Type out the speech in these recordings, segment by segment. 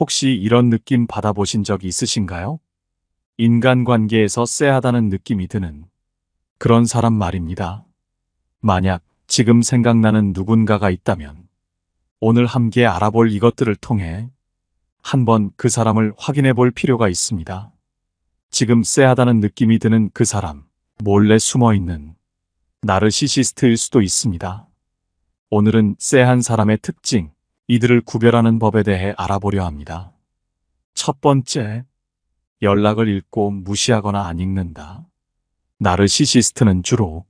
혹시 이런 느낌 받아보신 적 있으신가요? 인간관계에서 쎄하다는 느낌이 드는 그런 사람 말입니다. 만약 지금 생각나는 누군가가 있다면 오늘 함께 알아볼 이것들을 통해 한번 그 사람을 확인해 볼 필요가 있습니다. 지금 쎄하다는 느낌이 드는 그 사람, 몰래 숨어 있는 나르시시스트일 수도 있습니다. 오늘은 쎄한 사람의 특징, 이들을 구별하는 법에 대해 알아보려 합니다. 첫 번째, 연락을 읽고 무시하거나 안 읽는다. 나르시시스트는 주로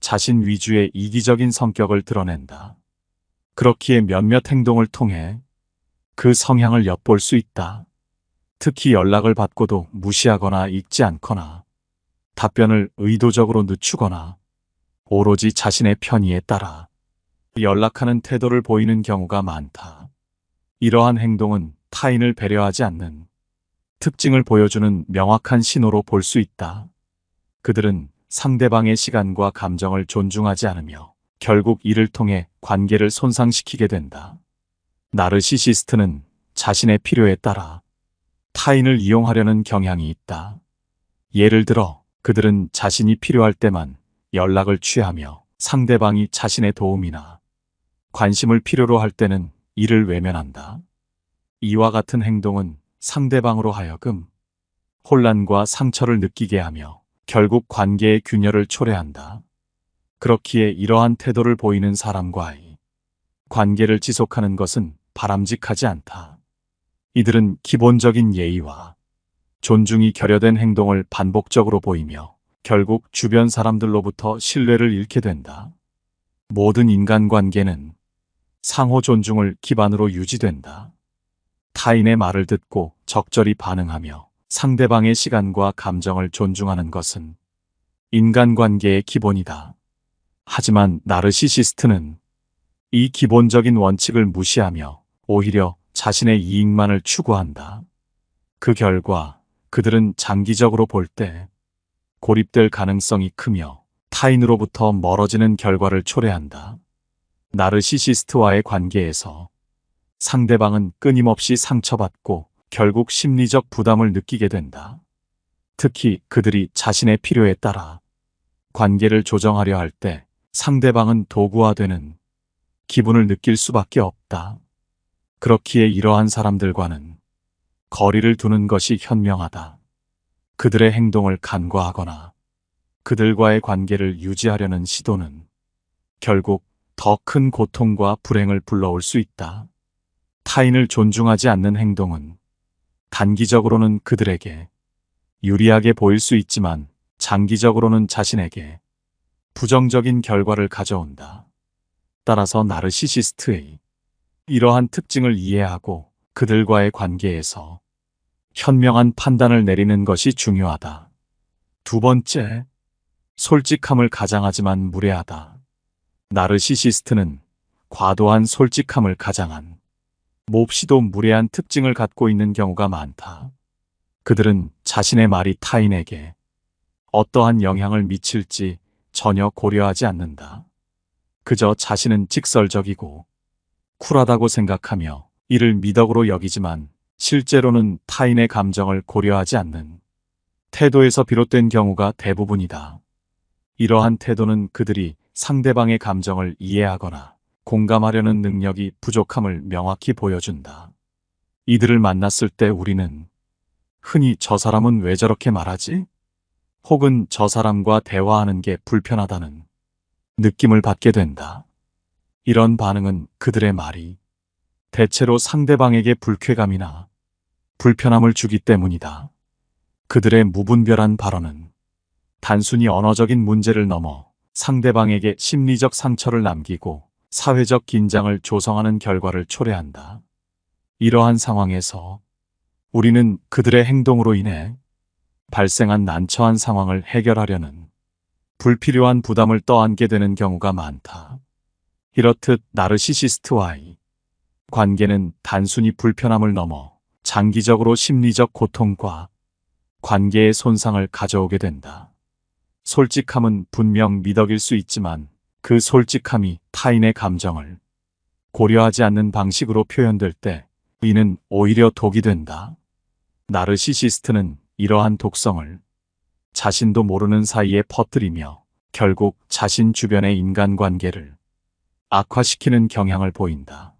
자신 위주의 이기적인 성격을 드러낸다. 그렇기에 몇몇 행동을 통해 그 성향을 엿볼 수 있다. 특히 연락을 받고도 무시하거나 읽지 않거나 답변을 의도적으로 늦추거나 오로지 자신의 편의에 따라 연락하는 태도를 보이는 경우가 많다. 이러한 행동은 타인을 배려하지 않는 특징을 보여주는 명확한 신호로 볼 수 있다. 그들은 상대방의 시간과 감정을 존중하지 않으며 결국 이를 통해 관계를 손상시키게 된다. 나르시시스트는 자신의 필요에 따라 타인을 이용하려는 경향이 있다. 예를 들어 그들은 자신이 필요할 때만 연락을 취하며 상대방이 자신의 도움이나 관심을 필요로 할 때는 이를 외면한다. 이와 같은 행동은 상대방으로 하여금 혼란과 상처를 느끼게 하며 결국 관계의 균열을 초래한다. 그렇기에 이러한 태도를 보이는 사람과의 관계를 지속하는 것은 바람직하지 않다. 이들은 기본적인 예의와 존중이 결여된 행동을 반복적으로 보이며 결국 주변 사람들로부터 신뢰를 잃게 된다. 모든 인간관계는 상호 존중을 기반으로 유지된다. 타인의 말을 듣고 적절히 반응하며 상대방의 시간과 감정을 존중하는 것은 인간관계의 기본이다. 하지만 나르시시스트는 이 기본적인 원칙을 무시하며 오히려 자신의 이익만을 추구한다. 그 결과 그들은 장기적으로 볼 때 고립될 가능성이 크며 타인으로부터 멀어지는 결과를 초래한다. 나르시시스트와의 관계에서 상대방은 끊임없이 상처받고 결국 심리적 부담을 느끼게 된다. 특히 그들이 자신의 필요에 따라 관계를 조정하려 할 때 상대방은 도구화되는 기분을 느낄 수밖에 없다. 그렇기에 이러한 사람들과는 거리를 두는 것이 현명하다. 그들의 행동을 간과하거나 그들과의 관계를 유지하려는 시도는 결국 더 큰 고통과 불행을 불러올 수 있다. 타인을 존중하지 않는 행동은 단기적으로는 그들에게 유리하게 보일 수 있지만 장기적으로는 자신에게 부정적인 결과를 가져온다. 따라서 나르시시스트의 이러한 특징을 이해하고 그들과의 관계에서 현명한 판단을 내리는 것이 중요하다. 두 번째, 솔직함을 가장하지만 무례하다. 나르시시스트는 과도한 솔직함을 가장한 몹시도 무례한 특징을 갖고 있는 경우가 많다. 그들은 자신의 말이 타인에게 어떠한 영향을 미칠지 전혀 고려하지 않는다. 그저 자신은 직설적이고 쿨하다고 생각하며 이를 미덕으로 여기지만 실제로는 타인의 감정을 고려하지 않는 태도에서 비롯된 경우가 대부분이다. 이러한 태도는 그들이 상대방의 감정을 이해하거나 공감하려는 능력이 부족함을 명확히 보여준다. 이들을 만났을 때 우리는 흔히 저 사람은 왜 저렇게 말하지? 혹은 저 사람과 대화하는 게 불편하다는 느낌을 받게 된다. 이런 반응은 그들의 말이 대체로 상대방에게 불쾌감이나 불편함을 주기 때문이다. 그들의 무분별한 발언은 단순히 언어적인 문제를 넘어 상대방에게 심리적 상처를 남기고 사회적 긴장을 조성하는 결과를 초래한다. 이러한 상황에서 우리는 그들의 행동으로 인해 발생한 난처한 상황을 해결하려는 불필요한 부담을 떠안게 되는 경우가 많다. 이렇듯 나르시시스트와의 관계는 단순히 불편함을 넘어 장기적으로 심리적 고통과 관계의 손상을 가져오게 된다. 솔직함은 분명 미덕일 수 있지만 그 솔직함이 타인의 감정을 고려하지 않는 방식으로 표현될 때 이는 오히려 독이 된다. 나르시시스트는 이러한 독성을 자신도 모르는 사이에 퍼뜨리며 결국 자신 주변의 인간관계를 악화시키는 경향을 보인다.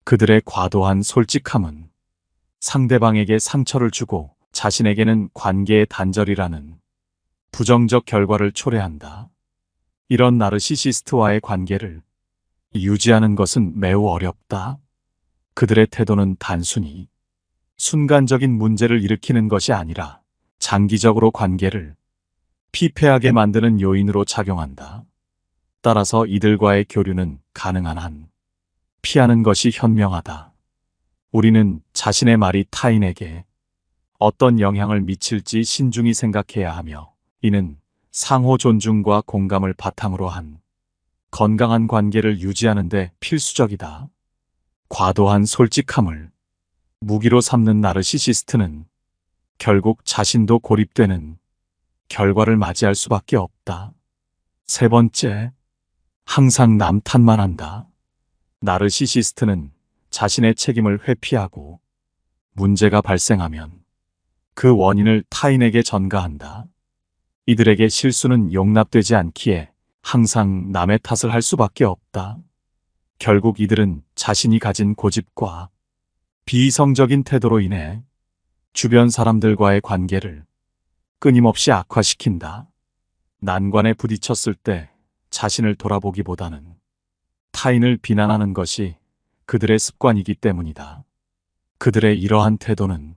그들의 과도한 솔직함은 상대방에게 상처를 주고 자신에게는 관계의 단절이라는 부정적 결과를 초래한다. 이런 나르시시스트와의 관계를 유지하는 것은 매우 어렵다. 그들의 태도는 단순히 순간적인 문제를 일으키는 것이 아니라 장기적으로 관계를 피폐하게 만드는 요인으로 작용한다. 따라서 이들과의 교류는 가능한 한 피하는 것이 현명하다. 우리는 자신의 말이 타인에게 어떤 영향을 미칠지 신중히 생각해야 하며, 이는 상호 존중과 공감을 바탕으로 한 건강한 관계를 유지하는 데 필수적이다. 과도한 솔직함을 무기로 삼는 나르시시스트는 결국 자신도 고립되는 결과를 맞이할 수밖에 없다. 세 번째, 항상 남 탓만 한다. 나르시시스트는 자신의 책임을 회피하고 문제가 발생하면 그 원인을 타인에게 전가한다. 이들에게 실수는 용납되지 않기에 항상 남의 탓을 할 수밖에 없다. 결국 이들은 자신이 가진 고집과 비이성적인 태도로 인해 주변 사람들과의 관계를 끊임없이 악화시킨다. 난관에 부딪혔을 때 자신을 돌아보기보다는 타인을 비난하는 것이 그들의 습관이기 때문이다. 그들의 이러한 태도는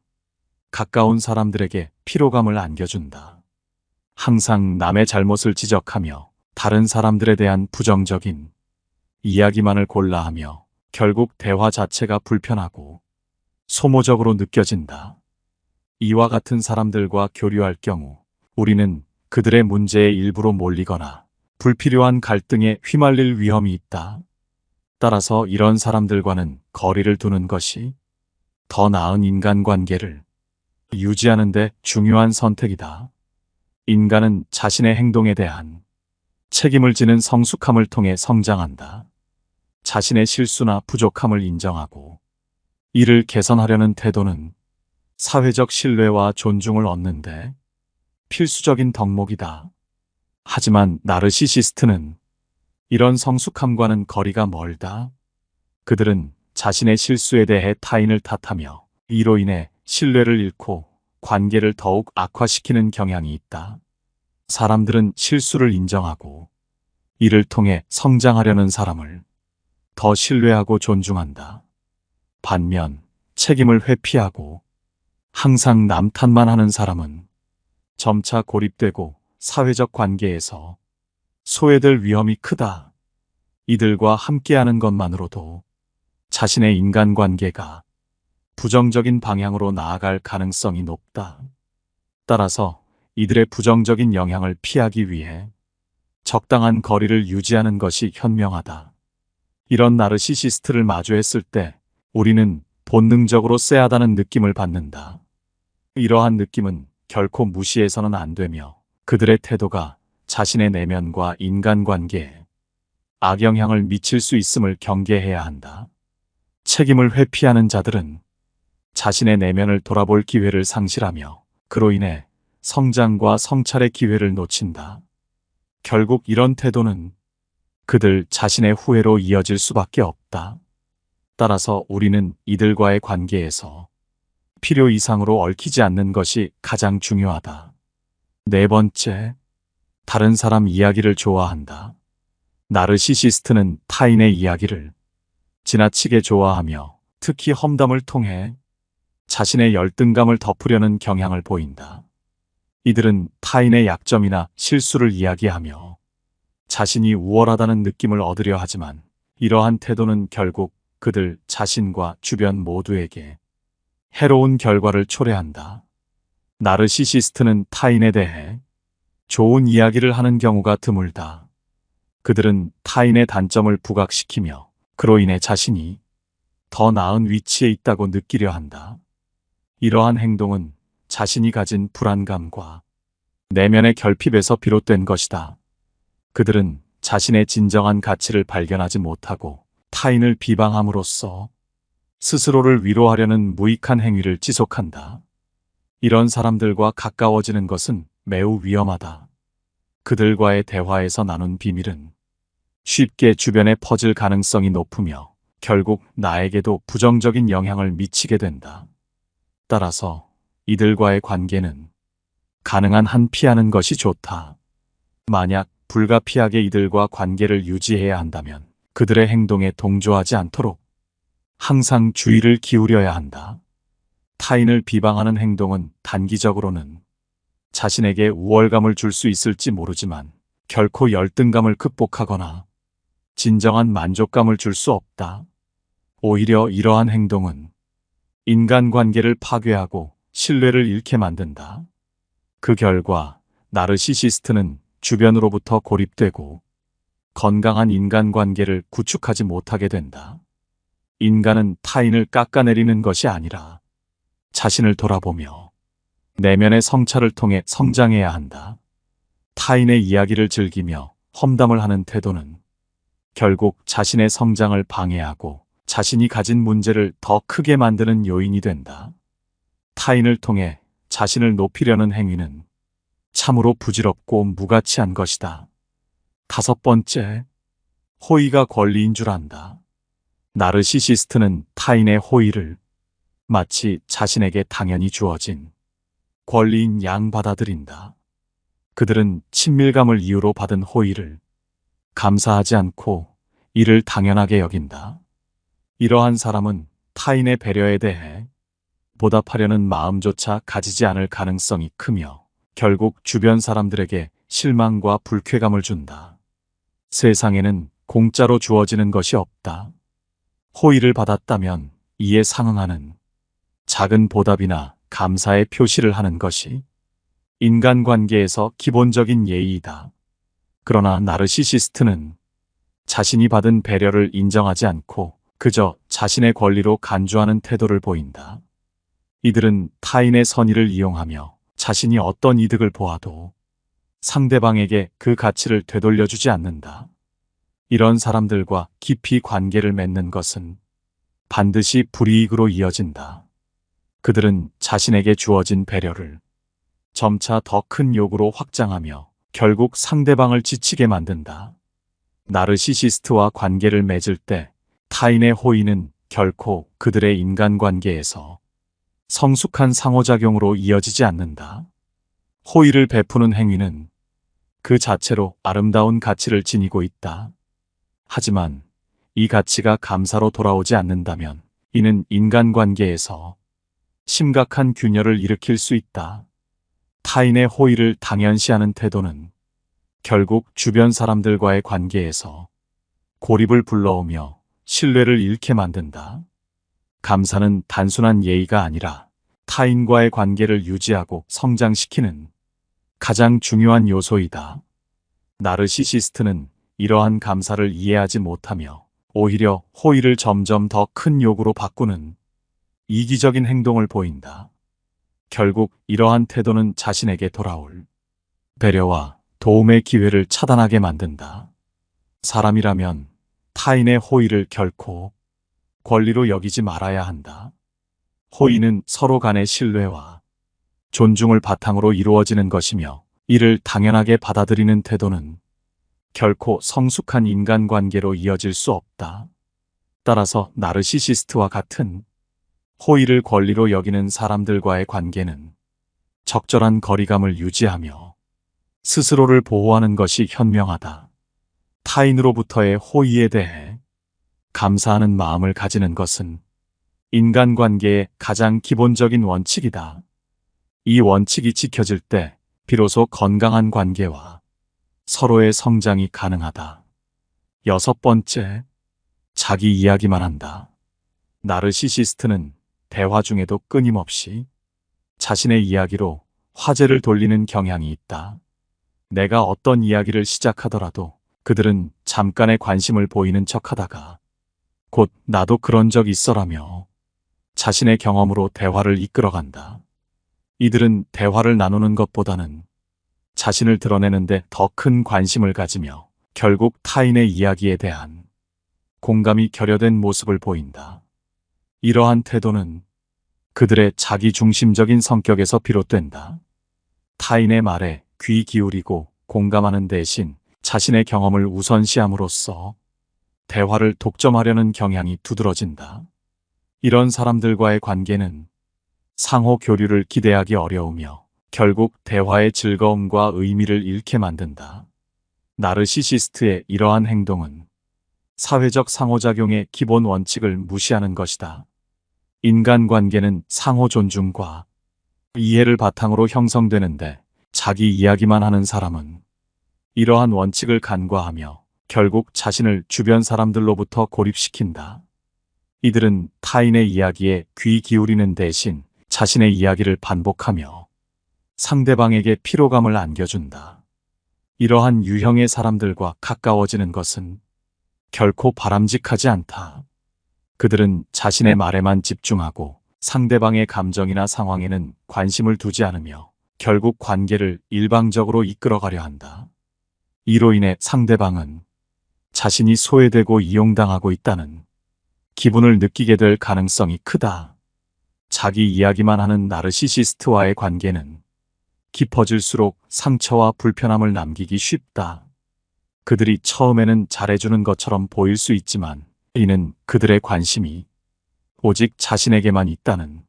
가까운 사람들에게 피로감을 안겨준다. 항상 남의 잘못을 지적하며 다른 사람들에 대한 부정적인 이야기만을 골라하며 결국 대화 자체가 불편하고 소모적으로 느껴진다. 이와 같은 사람들과 교류할 경우 우리는 그들의 문제에 일부러 몰리거나 불필요한 갈등에 휘말릴 위험이 있다. 따라서 이런 사람들과는 거리를 두는 것이 더 나은 인간관계를 유지하는 데 중요한 선택이다. 인간은 자신의 행동에 대한 책임을 지는 성숙함을 통해 성장한다. 자신의 실수나 부족함을 인정하고 이를 개선하려는 태도는 사회적 신뢰와 존중을 얻는데 필수적인 덕목이다. 하지만 나르시시스트는 이런 성숙함과는 거리가 멀다. 그들은 자신의 실수에 대해 타인을 탓하며 이로 인해 신뢰를 잃고 관계를 더욱 악화시키는 경향이 있다. 사람들은 실수를 인정하고 이를 통해 성장하려는 사람을 더 신뢰하고 존중한다. 반면 책임을 회피하고 항상 남 탓만 하는 사람은 점차 고립되고 사회적 관계에서 소외될 위험이 크다. 이들과 함께하는 것만으로도 자신의 인간관계가 부정적인 방향으로 나아갈 가능성이 높다. 따라서 이들의 부정적인 영향을 피하기 위해 적당한 거리를 유지하는 것이 현명하다. 이런 나르시시스트를 마주했을 때 우리는 본능적으로 쎄하다는 느낌을 받는다. 이러한 느낌은 결코 무시해서는 안 되며 그들의 태도가 자신의 내면과 인간관계에 악영향을 미칠 수 있음을 경계해야 한다. 책임을 회피하는 자들은 자신의 내면을 돌아볼 기회를 상실하며 그로 인해 성장과 성찰의 기회를 놓친다. 결국 이런 태도는 그들 자신의 후회로 이어질 수밖에 없다. 따라서 우리는 이들과의 관계에서 필요 이상으로 얽히지 않는 것이 가장 중요하다. 네 번째, 다른 사람 이야기를 좋아한다. 나르시시스트는 타인의 이야기를 지나치게 좋아하며 특히 험담을 통해 자신의 열등감을 덮으려는 경향을 보인다. 이들은 타인의 약점이나 실수를 이야기하며 자신이 우월하다는 느낌을 얻으려 하지만 이러한 태도는 결국 그들 자신과 주변 모두에게 해로운 결과를 초래한다. 나르시시스트는 타인에 대해 좋은 이야기를 하는 경우가 드물다. 그들은 타인의 단점을 부각시키며 그로 인해 자신이 더 나은 위치에 있다고 느끼려 한다. 이러한 행동은 자신이 가진 불안감과 내면의 결핍에서 비롯된 것이다. 그들은 자신의 진정한 가치를 발견하지 못하고 타인을 비방함으로써 스스로를 위로하려는 무익한 행위를 지속한다. 이런 사람들과 가까워지는 것은 매우 위험하다. 그들과의 대화에서 나눈 비밀은 쉽게 주변에 퍼질 가능성이 높으며 결국 나에게도 부정적인 영향을 미치게 된다. 따라서 이들과의 관계는 가능한 한 피하는 것이 좋다. 만약 불가피하게 이들과 관계를 유지해야 한다면 그들의 행동에 동조하지 않도록 항상 주의를 기울여야 한다. 타인을 비방하는 행동은 단기적으로는 자신에게 우월감을 줄 수 있을지 모르지만 결코 열등감을 극복하거나 진정한 만족감을 줄 수 없다. 오히려 이러한 행동은 인간관계를 파괴하고 신뢰를 잃게 만든다. 그 결과 나르시시스트는 주변으로부터 고립되고 건강한 인간관계를 구축하지 못하게 된다. 인간은 타인을 깎아내리는 것이 아니라 자신을 돌아보며 내면의 성찰을 통해 성장해야 한다. 타인의 이야기를 즐기며 험담을 하는 태도는 결국 자신의 성장을 방해하고 자신이 가진 문제를 더 크게 만드는 요인이 된다. 타인을 통해 자신을 높이려는 행위는 참으로 부질없고 무가치한 것이다. 5번째, 호의가 권리인 줄 안다. 나르시시스트는 타인의 호의를 마치 자신에게 당연히 주어진 권리인 양 받아들인다. 그들은 친밀감을 이유로 받은 호의를 감사하지 않고 이를 당연하게 여긴다. 이러한 사람은 타인의 배려에 대해 보답하려는 마음조차 가지지 않을 가능성이 크며 결국 주변 사람들에게 실망과 불쾌감을 준다. 세상에는 공짜로 주어지는 것이 없다. 호의를 받았다면 이에 상응하는 작은 보답이나 감사의 표시를 하는 것이 인간관계에서 기본적인 예의이다. 그러나 나르시시스트는 자신이 받은 배려를 인정하지 않고 그저 자신의 권리로 간주하는 태도를 보인다. 이들은 타인의 선의를 이용하며 자신이 어떤 이득을 보아도 상대방에게 그 가치를 되돌려주지 않는다. 이런 사람들과 깊이 관계를 맺는 것은 반드시 불이익으로 이어진다. 그들은 자신에게 주어진 배려를 점차 더 큰 요구로 확장하며 결국 상대방을 지치게 만든다. 나르시시스트와 관계를 맺을 때 타인의 호의는 결코 그들의 인간관계에서 성숙한 상호작용으로 이어지지 않는다. 호의를 베푸는 행위는 그 자체로 아름다운 가치를 지니고 있다. 하지만 이 가치가 감사로 돌아오지 않는다면 이는 인간관계에서 심각한 균열을 일으킬 수 있다. 타인의 호의를 당연시하는 태도는 결국 주변 사람들과의 관계에서 고립을 불러오며 신뢰를 잃게 만든다. 감사는 단순한 예의가 아니라 타인과의 관계를 유지하고 성장시키는 가장 중요한 요소이다. 나르시시스트는 이러한 감사를 이해하지 못하며 오히려 호의를 점점 더 큰 요구로 바꾸는 이기적인 행동을 보인다. 결국 이러한 태도는 자신에게 돌아올 배려와 도움의 기회를 차단하게 만든다. 사람이라면 타인의 호의를 결코 권리로 여기지 말아야 한다. 호의는 서로 간의 신뢰와 존중을 바탕으로 이루어지는 것이며 이를 당연하게 받아들이는 태도는 결코 성숙한 인간관계로 이어질 수 없다. 따라서 나르시시스트와 같은 호의를 권리로 여기는 사람들과의 관계는 적절한 거리감을 유지하며 스스로를 보호하는 것이 현명하다. 타인으로부터의 호의에 대해 감사하는 마음을 가지는 것은 인간관계의 가장 기본적인 원칙이다. 이 원칙이 지켜질 때 비로소 건강한 관계와 서로의 성장이 가능하다. 6번째, 자기 이야기만 한다. 나르시시스트는 대화 중에도 끊임없이 자신의 이야기로 화제를 돌리는 경향이 있다. 내가 어떤 이야기를 시작하더라도 그들은 잠깐의 관심을 보이는 척하다가 곧 나도 그런 적 있어라며 자신의 경험으로 대화를 이끌어간다. 이들은 대화를 나누는 것보다는 자신을 드러내는데 더 큰 관심을 가지며 결국 타인의 이야기에 대한 공감이 결여된 모습을 보인다. 이러한 태도는 그들의 자기중심적인 성격에서 비롯된다. 타인의 말에 귀 기울이고 공감하는 대신 자신의 경험을 우선시함으로써 대화를 독점하려는 경향이 두드러진다. 이런 사람들과의 관계는 상호 교류를 기대하기 어려우며 결국 대화의 즐거움과 의미를 잃게 만든다. 나르시시스트의 이러한 행동은 사회적 상호작용의 기본 원칙을 무시하는 것이다. 인간관계는 상호 존중과 이해를 바탕으로 형성되는데 자기 이야기만 하는 사람은 이러한 원칙을 간과하며 결국 자신을 주변 사람들로부터 고립시킨다. 이들은 타인의 이야기에 귀 기울이는 대신 자신의 이야기를 반복하며 상대방에게 피로감을 안겨준다. 이러한 유형의 사람들과 가까워지는 것은 결코 바람직하지 않다. 그들은 자신의 말에만 집중하고 상대방의 감정이나 상황에는 관심을 두지 않으며 결국 관계를 일방적으로 이끌어가려 한다. 이로 인해 상대방은 자신이 소외되고 이용당하고 있다는 기분을 느끼게 될 가능성이 크다. 자기 이야기만 하는 나르시시스트와의 관계는 깊어질수록 상처와 불편함을 남기기 쉽다. 그들이 처음에는 잘해주는 것처럼 보일 수 있지만 이는 그들의 관심이 오직 자신에게만 있다는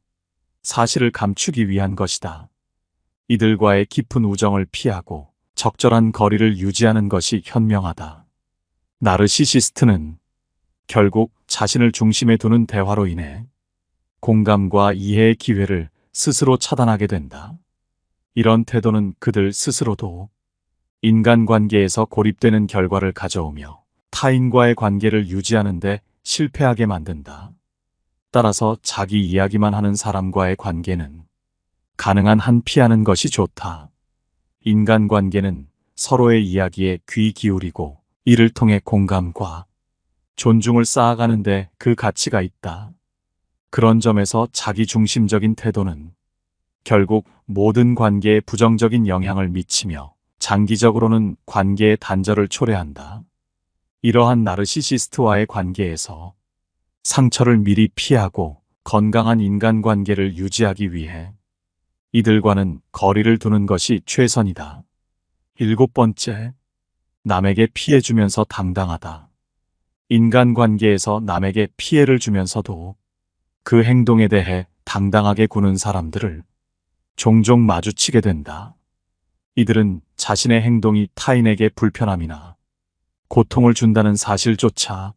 사실을 감추기 위한 것이다. 이들과의 깊은 우정을 피하고 적절한 거리를 유지하는 것이 현명하다. 나르시시스트는 결국 자신을 중심에 두는 대화로 인해 공감과 이해의 기회를 스스로 차단하게 된다. 이런 태도는 그들 스스로도 인간관계에서 고립되는 결과를 가져오며 타인과의 관계를 유지하는 데 실패하게 만든다. 따라서 자기 이야기만 하는 사람과의 관계는 가능한 한 피하는 것이 좋다. 인간관계는 서로의 이야기에 귀 기울이고 이를 통해 공감과 존중을 쌓아가는데 그 가치가 있다. 그런 점에서 자기중심적인 태도는 결국 모든 관계에 부정적인 영향을 미치며 장기적으로는 관계의 단절을 초래한다. 이러한 나르시시스트와의 관계에서 상처를 미리 피하고 건강한 인간관계를 유지하기 위해 이들과는 거리를 두는 것이 최선이다. 7번째, 남에게 피해주면서 당당하다. 인간관계에서 남에게 피해를 주면서도 그 행동에 대해 당당하게 구는 사람들을 종종 마주치게 된다. 이들은 자신의 행동이 타인에게 불편함이나 고통을 준다는 사실조차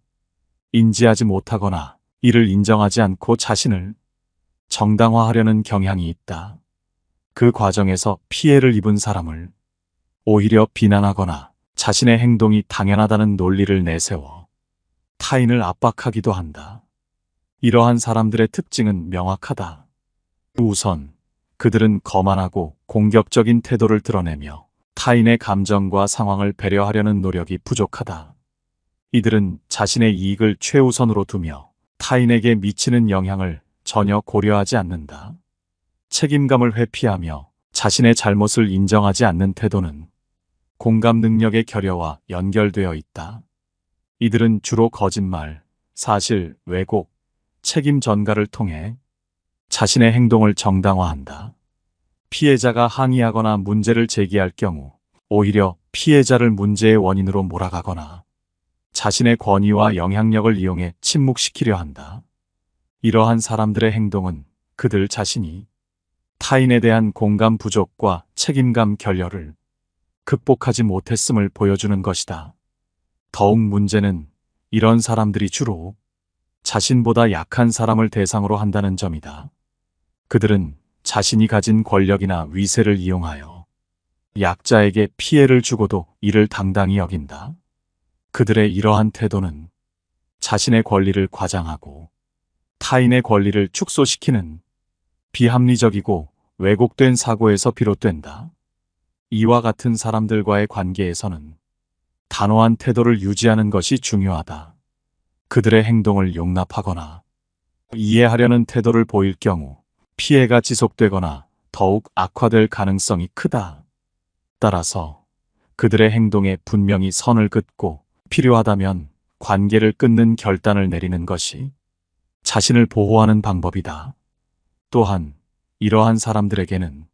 인지하지 못하거나 이를 인정하지 않고 자신을 정당화하려는 경향이 있다. 그 과정에서 피해를 입은 사람을 오히려 비난하거나 자신의 행동이 당연하다는 논리를 내세워 타인을 압박하기도 한다. 이러한 사람들의 특징은 명확하다. 우선 그들은 거만하고 공격적인 태도를 드러내며 타인의 감정과 상황을 배려하려는 노력이 부족하다. 이들은 자신의 이익을 최우선으로 두며 타인에게 미치는 영향을 전혀 고려하지 않는다. 책임감을 회피하며 자신의 잘못을 인정하지 않는 태도는 공감 능력의 결여와 연결되어 있다. 이들은 주로 거짓말, 사실, 왜곡, 책임 전가를 통해 자신의 행동을 정당화한다. 피해자가 항의하거나 문제를 제기할 경우 오히려 피해자를 문제의 원인으로 몰아가거나 자신의 권위와 영향력을 이용해 침묵시키려 한다. 이러한 사람들의 행동은 그들 자신이 타인에 대한 공감 부족과 책임감 결여를 극복하지 못했음을 보여주는 것이다. 더욱 문제는 이런 사람들이 주로 자신보다 약한 사람을 대상으로 한다는 점이다. 그들은 자신이 가진 권력이나 위세를 이용하여 약자에게 피해를 주고도 이를 당당히 여긴다. 그들의 이러한 태도는 자신의 권리를 과장하고 타인의 권리를 축소시키는 비합리적이고 왜곡된 사고에서 비롯된다. 이와 같은 사람들과의 관계에서는 단호한 태도를 유지하는 것이 중요하다. 그들의 행동을 용납하거나 이해하려는 태도를 보일 경우 피해가 지속되거나 더욱 악화될 가능성이 크다. 따라서 그들의 행동에 분명히 선을 긋고 필요하다면 관계를 끊는 결단을 내리는 것이 자신을 보호하는 방법이다. 또한 이러한 사람들에게는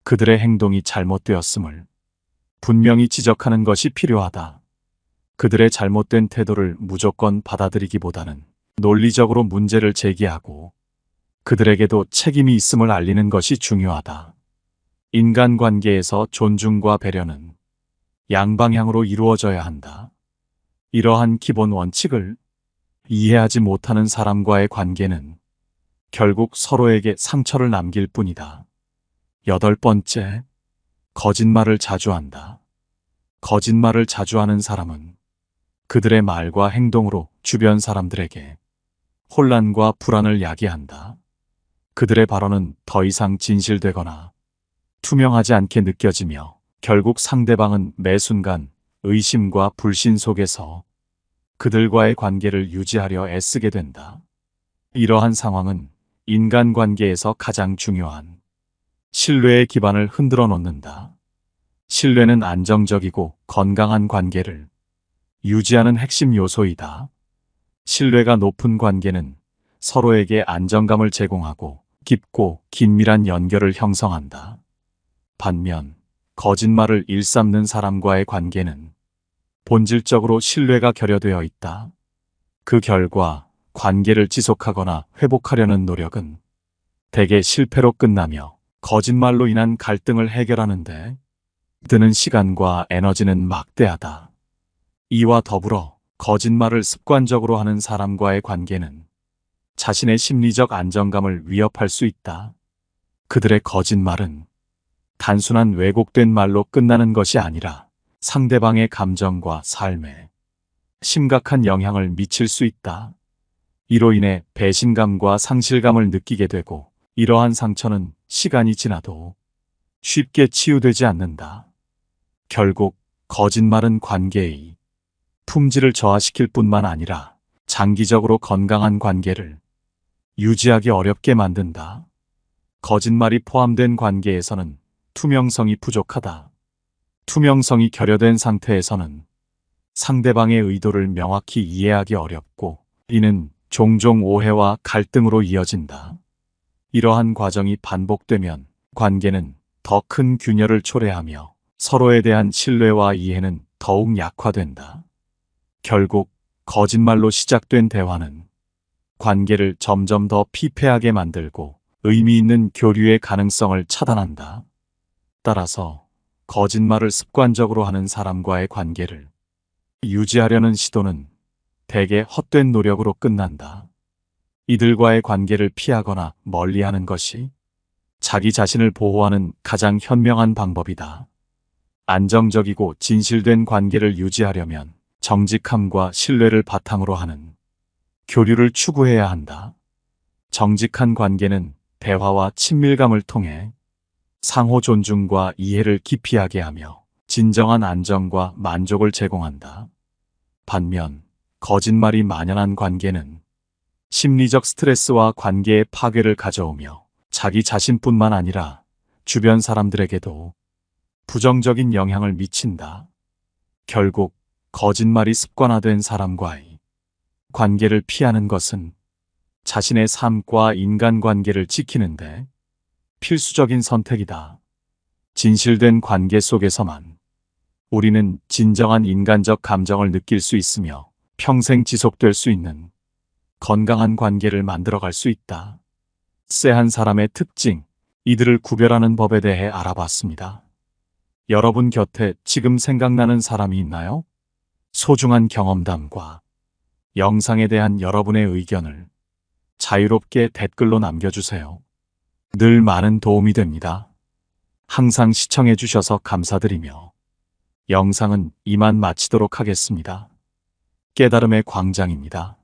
그들의 행동이 잘못되었음을 분명히 지적하는 것이 필요하다. 그들의 잘못된 태도를 무조건 받아들이기보다는 논리적으로 문제를 제기하고 그들에게도 책임이 있음을 알리는 것이 중요하다. 인간관계에서 존중과 배려는 양방향으로 이루어져야 한다. 이러한 기본 원칙을 이해하지 못하는 사람과의 관계는 결국 서로에게 상처를 남길 뿐이다. 8번째, 거짓말을 자주 한다. 거짓말을 자주 하는 사람은 그들의 말과 행동으로 주변 사람들에게 혼란과 불안을 야기한다. 그들의 발언은 더 이상 진실되거나 투명하지 않게 느껴지며 결국 상대방은 매 순간 의심과 불신 속에서 그들과의 관계를 유지하려 애쓰게 된다. 이러한 상황은 인간관계에서 가장 중요한 신뢰의 기반을 흔들어 놓는다. 신뢰는 안정적이고 건강한 관계를 유지하는 핵심 요소이다. 신뢰가 높은 관계는 서로에게 안정감을 제공하고 깊고 긴밀한 연결을 형성한다. 반면 거짓말을 일삼는 사람과의 관계는 본질적으로 신뢰가 결여되어 있다. 그 결과 관계를 지속하거나 회복하려는 노력은 대개 실패로 끝나며 거짓말로 인한 갈등을 해결하는 데 드는 시간과 에너지는 막대하다. 이와 더불어 거짓말을 습관적으로 하는 사람과의 관계는 자신의 심리적 안정감을 위협할 수 있다. 그들의 거짓말은 단순한 왜곡된 말로 끝나는 것이 아니라 상대방의 감정과 삶에 심각한 영향을 미칠 수 있다. 이로 인해 배신감과 상실감을 느끼게 되고 이러한 상처는 시간이 지나도 쉽게 치유되지 않는다. 결국 거짓말은 관계의 품질을 저하시킬 뿐만 아니라 장기적으로 건강한 관계를 유지하기 어렵게 만든다. 거짓말이 포함된 관계에서는 투명성이 부족하다. 투명성이 결여된 상태에서는 상대방의 의도를 명확히 이해하기 어렵고 이는 종종 오해와 갈등으로 이어진다. 이러한 과정이 반복되면 관계는 더 큰 균열을 초래하며 서로에 대한 신뢰와 이해는 더욱 약화된다. 결국 거짓말로 시작된 대화는 관계를 점점 더 피폐하게 만들고 의미 있는 교류의 가능성을 차단한다. 따라서 거짓말을 습관적으로 하는 사람과의 관계를 유지하려는 시도는 대개 헛된 노력으로 끝난다. 이들과의 관계를 피하거나 멀리하는 것이 자기 자신을 보호하는 가장 현명한 방법이다. 안정적이고 진실된 관계를 유지하려면 정직함과 신뢰를 바탕으로 하는 교류를 추구해야 한다. 정직한 관계는 대화와 친밀감을 통해 상호 존중과 이해를 기피하게 하며 진정한 안정과 만족을 제공한다. 반면 거짓말이 만연한 관계는 심리적 스트레스와 관계의 파괴를 가져오며 자기 자신뿐만 아니라 주변 사람들에게도 부정적인 영향을 미친다. 결국 거짓말이 습관화된 사람과의 관계를 피하는 것은 자신의 삶과 인간관계를 지키는데 필수적인 선택이다. 진실된 관계 속에서만 우리는 진정한 인간적 감정을 느낄 수 있으며 평생 지속될 수 있는 건강한 관계를 만들어갈 수 있다. 쎄한 사람의 특징, 이들을 구별하는 법에 대해 알아봤습니다. 여러분 곁에 지금 생각나는 사람이 있나요? 소중한 경험담과 영상에 대한 여러분의 의견을 자유롭게 댓글로 남겨주세요. 늘 많은 도움이 됩니다. 항상 시청해 주셔서 감사드리며 영상은 이만 마치도록 하겠습니다. 깨달음의 광장입니다.